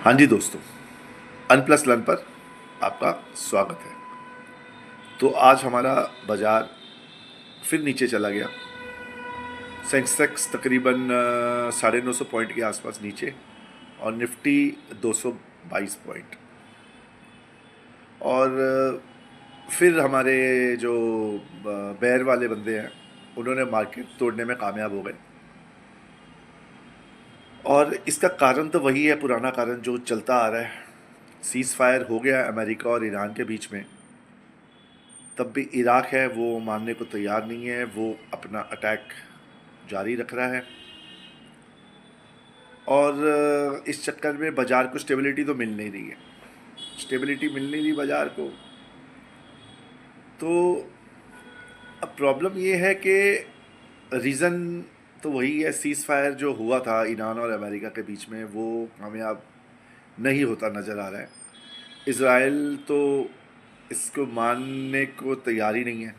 हाँ जी दोस्तों, अनप्लस लर्न पर आपका स्वागत है। तो आज हमारा बाज़ार फिर नीचे चला गया। सेंसेक्स तकरीबन 950 पॉइंट के आसपास नीचे और निफ्टी 222 पॉइंट। और फिर हमारे जो बैर वाले बंदे हैं उन्होंने मार्केट तोड़ने में कामयाब हो गए। और इसका कारण तो वही है, पुराना कारण जो चलता आ रहा है। सीज़ फायर हो गया अमेरिका और ईरान के बीच में, तब भी इराक है वो मानने को तैयार नहीं है, वो अपना अटैक जारी रख रहा है। और इस चक्कर में बाज़ार को स्टेबिलिटी तो मिल नहीं रही है, स्टेबिलिटी मिल नहीं रही बाज़ार को। तो अब प्रॉब्लम ये है कि रीज़न तो वही है, सीज़ फायर जो हुआ था ईरान और अमेरिका के बीच में वो कामयाब नहीं होता नज़र आ रहा है। इसराइल तो इसको मानने को तैयार ही नहीं है।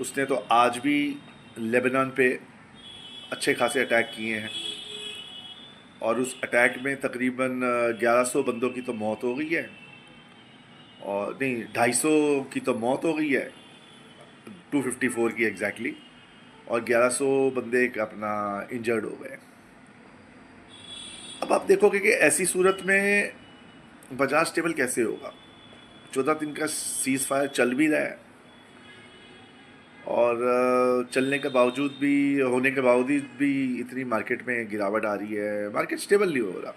उसने तो आज भी लेबनान पे अच्छे खासे अटैक किए हैं और उस अटैक में तकरीबन 1100 बंदों की तो मौत हो गई है, और नहीं 250 की तो मौत हो गई है, 254 की एग्जैक्टली, और 1100 बंदे अपना इंजर्ड हो गए। अब आप देखोगे कि ऐसी सूरत में बाजार स्टेबल कैसे होगा। 14 दिन का सीज़ फायर चल भी रहा है और चलने के बावजूद भी, होने के बावजूद भी इतनी मार्केट में गिरावट आ रही है, मार्केट स्टेबल नहीं हो रहा,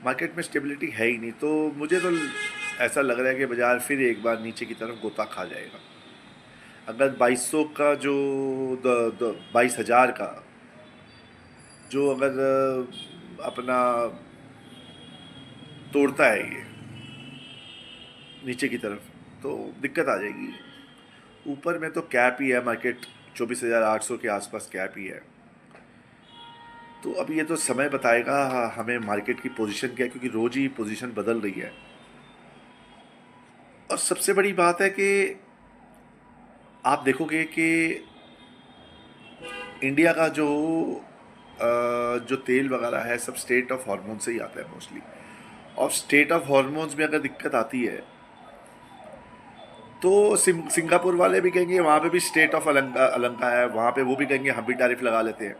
मार्केट में स्टेबिलिटी है ही नहीं। तो मुझे तो ऐसा लग रहा है कि बाज़ार फिर एक बार नीचे की तरफ गोता खा जाएगा। अगर 2200 का जो 22,000 का जो अगर अपना तोड़ता है ये नीचे की तरफ, तो दिक्कत आ जाएगी। ऊपर में तो कैप ही है, मार्केट 24,800 के आसपास कैप ही है। तो अब ये तो समय बताएगा हमें मार्केट की पोजीशन क्या है, क्योंकि रोज़ ही पोजीशन बदल रही है। और सबसे बड़ी बात है कि आप देखोगे कि इंडिया का जो तेल वगैरह है सब स्टेट ऑफ हार्मोन से ही आता है मोस्टली। और स्टेट ऑफ हार्मोन्स में अगर दिक्कत आती है तो सिंगापुर वाले भी कहेंगे वहाँ पे भी स्टेट ऑफ अलंका अलंका है, वहाँ पे वो भी कहेंगे हम भी टैरिफ लगा लेते हैं।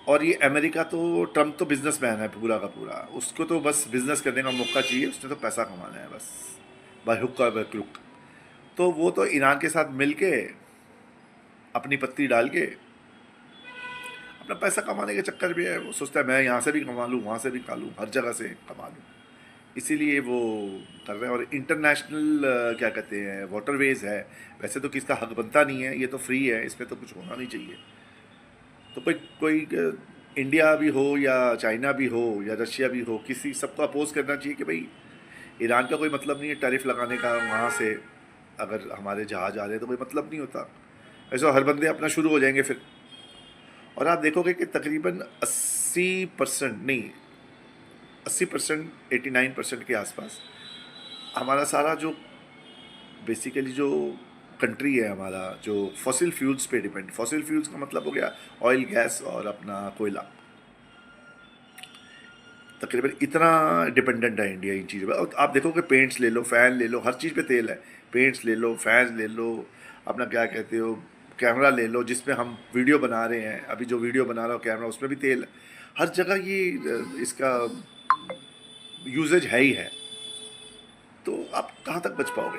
और ये अमेरिका तो, ट्रम्प तो बिजनेसमैन है पूरा का पूरा, उसको तो बस बिजनेस करने का मौका चाहिए, उसने तो पैसा कमाना है बस, बाय हुक और बाय क्रुक। तो वो तो ईरान के साथ मिल के अपनी पत्ती डाल के अपना पैसा कमाने के चक्कर में है। वो सोचता है मैं यहाँ से भी कमा लूँ, वहाँ से भी खा लूँ, हर जगह से कमा लूँ, इसीलिए वो कर रहे हैं। और इंटरनेशनल क्या कहते हैं वाटरवेज है, वैसे तो किसका हक बनता नहीं है, ये तो फ्री है, इसमें तो कुछ होना नहीं चाहिए। तो कोई कोई इंडिया भी हो या चाइना भी हो या रशिया भी हो, किसी सबको अपोज करना चाहिए कि भाई ईरान का कोई मतलब नहीं है टैरिफ लगाने का, वहाँ से अगर हमारे जहाज आ रहे हैं तो कोई मतलब नहीं होता। ऐसा हर बंदे अपना शुरू हो जाएंगे फिर। और आप देखोगे कि तकरीबन 80% नहीं, 80%, 89% के आसपास हमारा सारा जो बेसिकली जो कंट्री है हमारा, जो फॉसिल फ्यूल्स पे डिपेंड, फॉसिल फ्यूल्स का मतलब हो गया ऑयल गैस और अपना कोयला, तकरीबन इतना डिपेंडेंट है इंडिया इन चीज़ों पर। और आप देखो कि पेंट्स ले लो, फ़ैन ले लो, हर चीज़ पे तेल है। पेंट्स ले लो, फैंस ले लो, अपना क्या कहते हो कैमरा ले लो जिसमें हम वीडियो बना रहे हैं, अभी जो वीडियो बना रहा हो कैमरा उसमें भी तेल है। हर जगह ये इसका यूजेज है ही है। तो आप कहाँ तक बच पाओगे।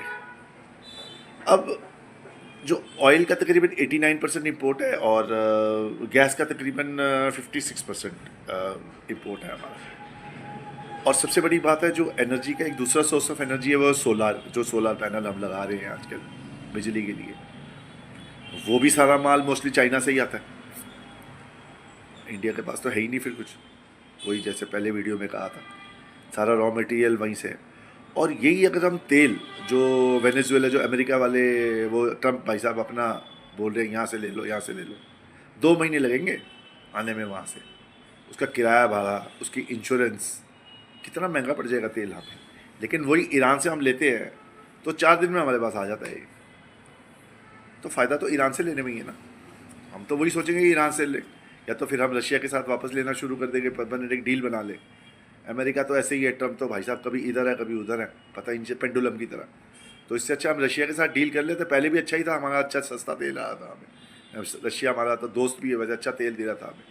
अब जो ऑयल का तकरीबन 89% इम्पोर्ट है और गैस का तकरीबन 56% इम्पोर्ट है हमारा। और सबसे बड़ी बात है, जो एनर्जी का एक दूसरा सोर्स ऑफ एनर्जी है वो सोलार, जो सोलार पैनल हम लगा रहे हैं आजकल बिजली के लिए, वो भी सारा माल मोस्टली चाइना से ही आता है। इंडिया के पास तो है ही नहीं फिर कुछ, वही जैसे पहले वीडियो में कहा था, सारा रॉ मटेरियल वहीं से है। और यही अगर हम तेल जो वेनेजुएला, जो अमेरिका वाले, वो ट्रम्प भाई साहब अपना बोल रहे हैं यहाँ से ले लो, यहाँ से ले लो, 2 महीने लगेंगे आने में वहाँ से, उसका किराया भाड़ा, उसकी इंश्योरेंस, कितना महंगा पड़ जाएगा तेल हमें। लेकिन वही ईरान से हम लेते हैं तो 4 दिन में हमारे पास आ जाता है। तो फ़ायदा तो ईरान से लेने में ही है ना। हम तो वही सोचेंगे ईरान से ले, या तो फिर हम रशिया के साथ वापस लेना शुरू कर देंगे, एक डील बना ले। अमेरिका तो ऐसे ही है, ट्रम्प तो भाई साहब कभी इधर है कभी उधर है, पता ही नहीं, पेंडुलम की तरह। तो इससे अच्छा हम रशिया के साथ डील कर लेते, पहले भी अच्छा ही था, हमारा अच्छा सस्ता तेल आ रहा था हमें, रशिया हमारा तो दोस्त भी है वैसे, अच्छा तेल दे रहा था हमें।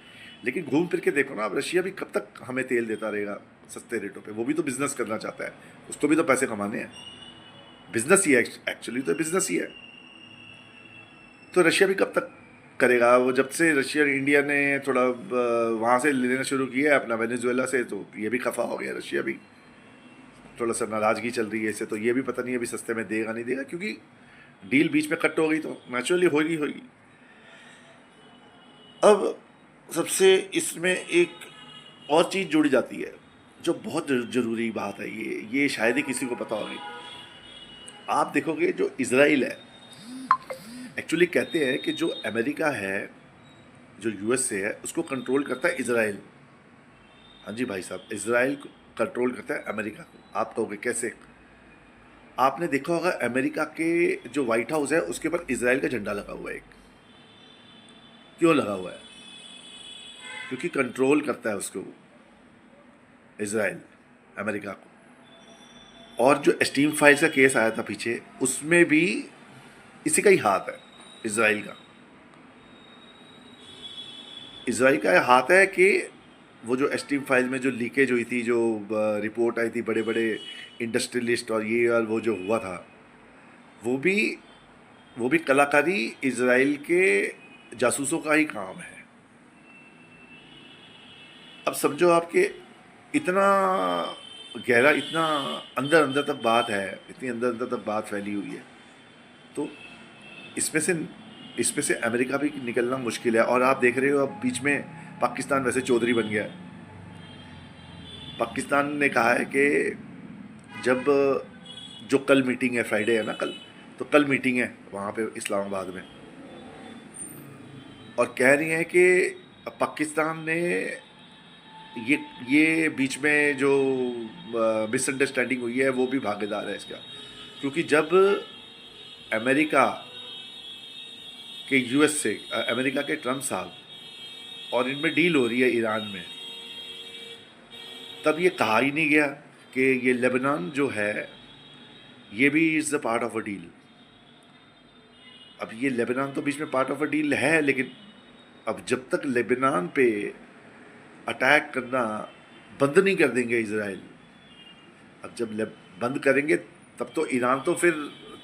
लेकिन घूम फिर के देखो ना, अब रशिया भी कब तक हमें तेल देता रहेगा सस्ते रेटों पे? वो भी तो बिजनेस करना चाहता है, उसको भी तो पैसे कमाने हैं, बिजनेस ही है एक्चुअली, तो बिजनेस ही है। तो रशिया भी कब तक करेगा? वो जब से रशिया इंडिया ने थोड़ा वहाँ से लेना शुरू किया है अपना वेनेजुएला से, तो ये भी खफा हो गया, रशिया भी थोड़ा सा नाराज़गी चल रही है इससे। तो ये भी पता नहीं अभी सस्ते में देगा नहीं देगा, क्योंकि डील बीच में कट हो गई तो नेचुरली होगी होगी। अब सबसे इसमें एक और चीज़ जुड़ जाती है जो बहुत ज़रूरी बात है, ये शायद ही किसी को पता होगी। आप देखोगे जो इज़राइल है, एक्चुअली कहते हैं कि जो अमेरिका है, जो यूएसए है, उसको कंट्रोल करता है इज़राइल। हाँ जी भाई साहब, इज़राइल को कंट्रोल करता है अमेरिका को। आप कहोगे कैसे? आपने देखा होगा अमेरिका के जो व्हाइट हाउस है उसके ऊपर इज़राइल का झंडा लगा हुआ है एक। क्यों लगा हुआ है? क्योंकि कंट्रोल करता है उसको इज़राइल, अमेरिका को। और जो स्टीम फाइल्स का केस आया था पीछे, उसमें भी इसी का ही हाथ है, इज़राइल का। इज़राइल का हाथ है कि वो जो स्टीम फाइल में जो लीकेज हुई थी, जो रिपोर्ट आई थी बड़े बड़े इंडस्ट्रियलिस्ट और ये और वो जो हुआ था, वो भी कलाकारी इज़राइल के जासूसों का ही काम है। अब समझो आपके इतना गहरा, इतना अंदर अंदर तक बात है, इतनी अंदर अंदर तक बात फैली हुई है, तो इसमें से अमेरिका भी निकलना मुश्किल है। और आप देख रहे हो अब बीच में पाकिस्तान वैसे चौधरी बन गया है। पाकिस्तान ने कहा है कि जब जो कल मीटिंग है, फ्राइडे है ना कल, तो कल मीटिंग है वहाँ पे इस्लामाबाद में, और कह रही हैं कि पाकिस्तान ने ये बीच में जो मिसअंडरस्टैंडिंग हुई है वो भी भागीदार है इसका। क्योंकि जब अमेरिका के यूएस से, अमेरिका के ट्रम्प साहब और इनमें डील हो रही है ईरान में, तब ये कहा ही नहीं गया कि ये लेबनान जो है ये भी is the part of a deal. अब ये लेबनान तो बीच में पार्ट ऑफ अ डील है, लेकिन अब जब तक लेबनान पे अटैक करना बंद नहीं कर देंगे इज़राइल, अब जब बंद करेंगे तब तो ईरान तो फिर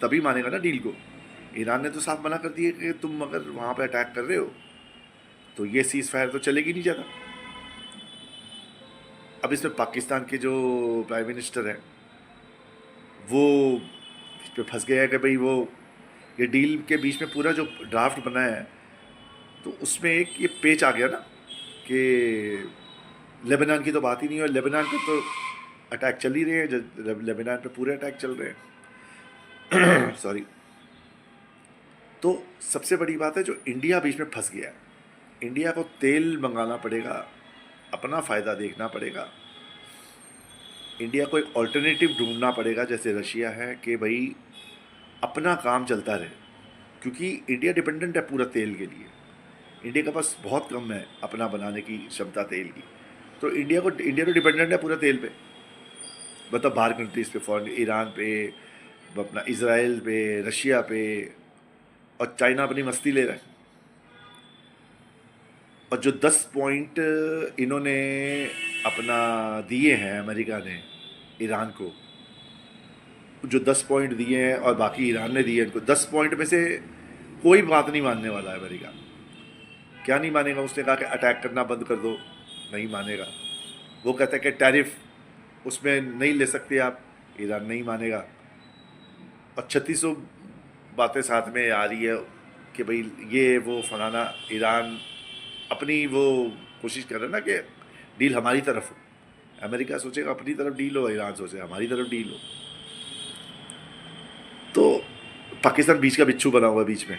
तभी मानेगा ना डील को। ईरान ने तो साफ मना कर दिया कि तुम अगर वहाँ पे अटैक कर रहे हो तो ये सीज़ फायर तो चलेगी नहीं ज़्यादा। अब इसमें पाकिस्तान के जो प्राइम मिनिस्टर हैं वो इस पे फंस गया है कि भाई वो ये डील के बीच में पूरा जो ड्राफ्ट बना है, तो उसमें एक ये पेच आ गया ना कि लेबनान की तो बात ही नहीं है, और लेबनान पे तो अटैक चल ही रहे हैं, लेबनान पे पूरे अटैक चल रहे हैं सॉरी। तो सबसे बड़ी बात है जो इंडिया बीच में फंस गया है। इंडिया को तेल मंगाना पड़ेगा, अपना फ़ायदा देखना पड़ेगा, इंडिया को एक ऑल्टरनेटिव ढूंढना पड़ेगा जैसे रशिया है, कि भाई अपना काम चलता रहे। क्योंकि इंडिया डिपेंडेंट है पूरा तेल के लिए, इंडिया के पास बहुत कम है अपना बनाने की क्षमता तेल की। तो इंडिया तो डिपेंडेंट है पूरा तेल पे, मतलब बाहर कंट्रीज़ पे, फॉरेन, ईरान पे, अपना इज़राइल पे, रशिया पे, और चाइना अपनी मस्ती ले रहा है। और जो 10 पॉइंट इन्होंने अपना दिए हैं अमेरिका ने ईरान को, जो 10 पॉइंट दिए हैं और बाकी ईरान ने दिए इनको, 10 पॉइंट में से कोई बात नहीं मानने वाला है अमेरिका। क्या नहीं मानेगा? उसने कहा कि अटैक करना बंद कर दो, नहीं मानेगा। वो कहता है कि टैरिफ उसमें नहीं ले सकते आप, ईरान नहीं मानेगा। और 3600 बातें साथ में आ रही है कि भाई ये वो फलाना, ईरान अपनी वो कोशिश कर रहा है ना कि डील हमारी तरफ हो। अमेरिका सोचेगा अपनी तरफ डील हो, ईरान सोचेगा हमारी तरफ डील हो। तो पाकिस्तान बीच का बिच्छू बना हुआ है, बीच में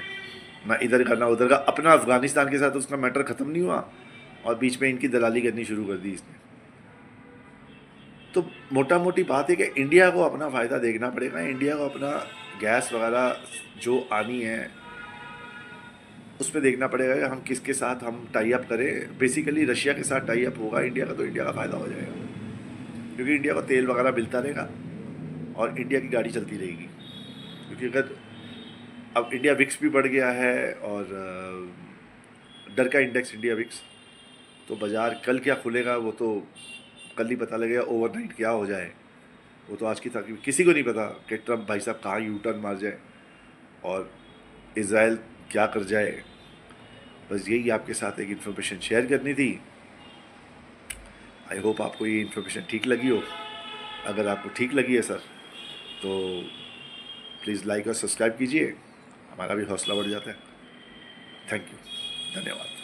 ना इधर का ना उधर का। अपना अफगानिस्तान के साथ उसका मैटर ख़त्म नहीं हुआ और बीच में इनकी दलाली करनी शुरू कर दी इसने। तो मोटा मोटी बात है कि इंडिया को अपना फ़ायदा देखना पड़ेगा, इंडिया को अपना गैस वगैरह जो आनी है उसमें देखना पड़ेगा कि हम किसके साथ हम टाई अप करें। बेसिकली रशिया के साथ टाई अप होगा इंडिया का, तो इंडिया का फ़ायदा हो जाएगा, क्योंकि इंडिया को तेल वगैरह मिलता रहेगा और इंडिया की गाड़ी चलती रहेगी। क्योंकि अगर अब इंडिया विक्स भी बढ़ गया है और डर का इंडेक्स इंडिया विक्स, तो बाज़ार कल क्या खुलेगा वो तो कल ही पता लगेगा, ओवरनाइट क्या हो जाए वो तो आज की तारीख में किसी को नहीं पता कि ट्रम्प भाई साहब कहाँ यू टर्न मार जाए और इज़राइल क्या कर जाए। बस यही आपके साथ एक इन्फॉर्मेशन शेयर करनी थी। आई होप आपको ये इन्फॉर्मेशन ठीक लगी हो। अगर आपको ठीक लगी है सर, तो प्लीज़ लाइक और सब्सक्राइब कीजिए, हमारा भी हौसला बढ़ जाता है। थैंक यू, धन्यवाद।